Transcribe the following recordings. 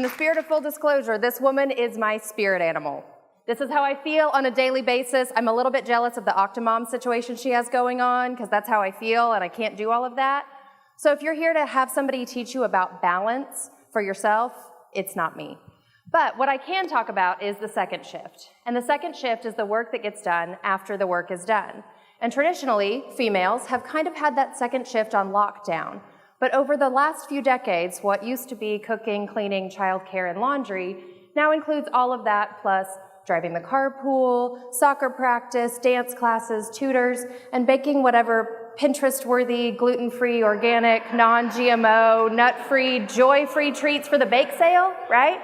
the spirit of full disclosure, this woman is my spirit animal. This is how I feel on a daily basis. I'm a little bit jealous of the Octomom situation she has going on because that's how I feel and I can't do all of that. So if you're here to have somebody teach you about balance for yourself, it's not me. But what I can talk about is the second shift. And the second shift is the work that gets done after the work is done. And traditionally, females have kind of had that second shift on lockdown. But over the last few decades, what used to be cooking, cleaning, childcare, and laundry now includes all of that plus driving the carpool, soccer practice, dance classes, tutors, and baking whatever Pinterest-worthy, gluten-free, organic, non-GMO, nut-free, joy-free treats for the bake sale, right?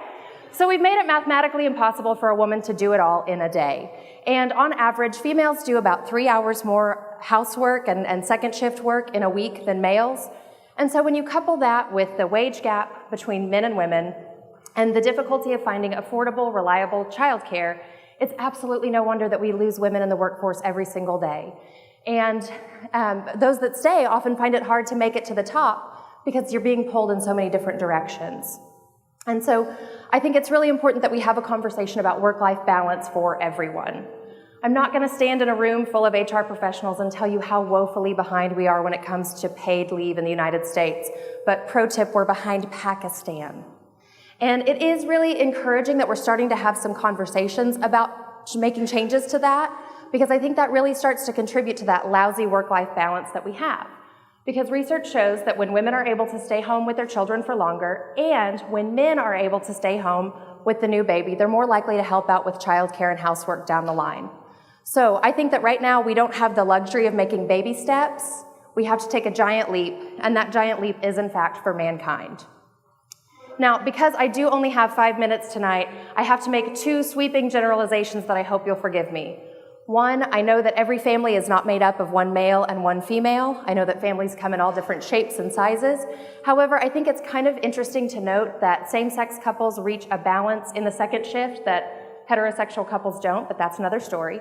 So we've made it mathematically impossible for a woman to do it all in a day. And on average, females do about 3 hours more housework and second shift work in a week than males. And so when you couple that with the wage gap between men and women and the difficulty of finding affordable, reliable childcare, it's absolutely no wonder that we lose women in the workforce every single day. And those that stay often find it hard to make it to the top because you're being pulled in so many different directions. And so I think it's really important that we have a conversation about work-life balance for everyone. I'm not going to stand in a room full of HR professionals and tell you how woefully behind we are when it comes to paid leave in the United States, but pro tip, we're behind Pakistan. And it is really encouraging that we're starting to have some conversations about making changes to that, because I think that really starts to contribute to that lousy work-life balance that we have. Because research shows that when women are able to stay home with their children for longer, and when men are able to stay home with the new baby, they're more likely to help out with childcare and housework down the line. So I think that right now we don't have the luxury of making baby steps. We have to take a giant leap, and that giant leap is in fact for mankind. Now, because I do only have 5 minutes tonight, I have to make 2 sweeping generalizations that I hope you'll forgive me. One, I know that every family is not made up of one male and one female. I know that families come in all different shapes and sizes. However, I think it's kind of interesting to note that same-sex couples reach a balance in the second shift that heterosexual couples don't, but that's another story.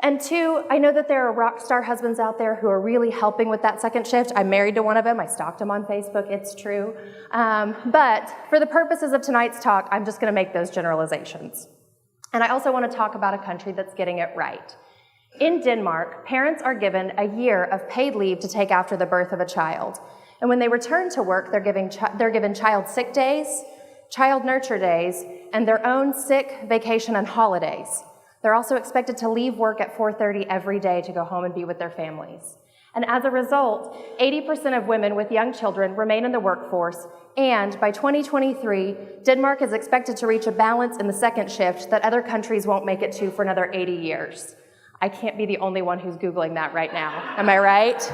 And 2, I know that there are rock star husbands out there who are really helping with that second shift. I'm married to one of them. I stalked him on Facebook. It's true. But for the purposes of tonight's talk, I'm just going to make those generalizations. And I also want to talk about a country that's getting it right. In Denmark, parents are given a year of paid leave to take after the birth of a child. And when they return to work, they're given child sick days, child nurture days, and their own sick, vacation, and holidays. They're also expected to leave work at 4:30 every day to go home and be with their families. And as a result, 80% of women with young children remain in the workforce, and by 2023, Denmark is expected to reach a balance in the second shift that other countries won't make it to for another 80 years. I can't be the only one who's Googling that right now. Am I right?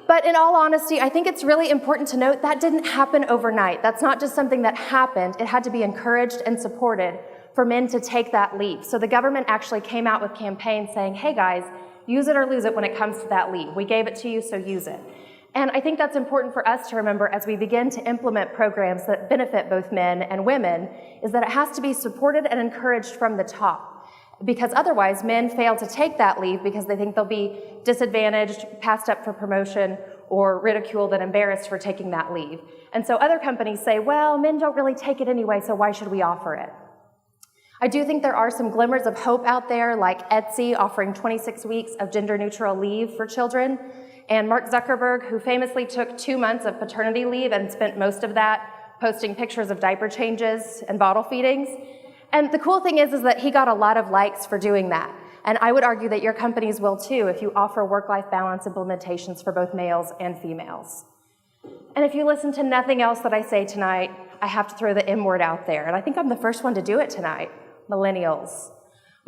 But in all honesty, I think it's really important to note that didn't happen overnight. That's not just something that happened. It had to be encouraged and supported for men to take that leap. So the government actually came out with campaigns saying, hey guys, use it or lose it when it comes to that leave. We gave it to you, so use it. And I think that's important for us to remember as we begin to implement programs that benefit both men and women, is that it has to be supported and encouraged from the top. Because otherwise, men fail to take that leave because they think they'll be disadvantaged, passed up for promotion, or ridiculed and embarrassed for taking that leave. And so other companies say, well, men don't really take it anyway, so why should we offer it? I do think there are some glimmers of hope out there, like Etsy offering 26 weeks of gender-neutral leave for children, and Mark Zuckerberg, who famously took 2 months of paternity leave and spent most of that posting pictures of diaper changes and bottle feedings. And the cool thing is that he got a lot of likes for doing that. And I would argue that your companies will too if you offer work-life balance implementations for both males and females. And if you listen to nothing else that I say tonight, I have to throw the M word out there. And I think I'm the first one to do it tonight. Millennials.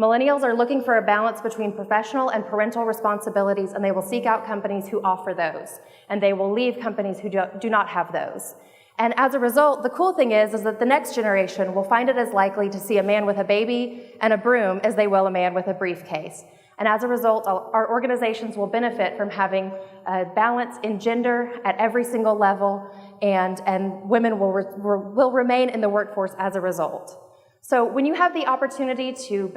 Millennials are looking for a balance between professional and parental responsibilities, and they will seek out companies who offer those. And they will leave companies who do not have those. And as a result, the cool thing is that the next generation will find it as likely to see a man with a baby and a broom as they will a man with a briefcase. And as a result, our organizations will benefit from having a balance in gender at every single level, and women will remain in the workforce as a result. So when you have the opportunity to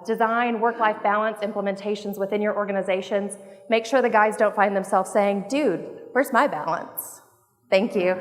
design work-life balance implementations within your organizations, make sure the guys don't find themselves saying, dude, where's my balance? Thank you.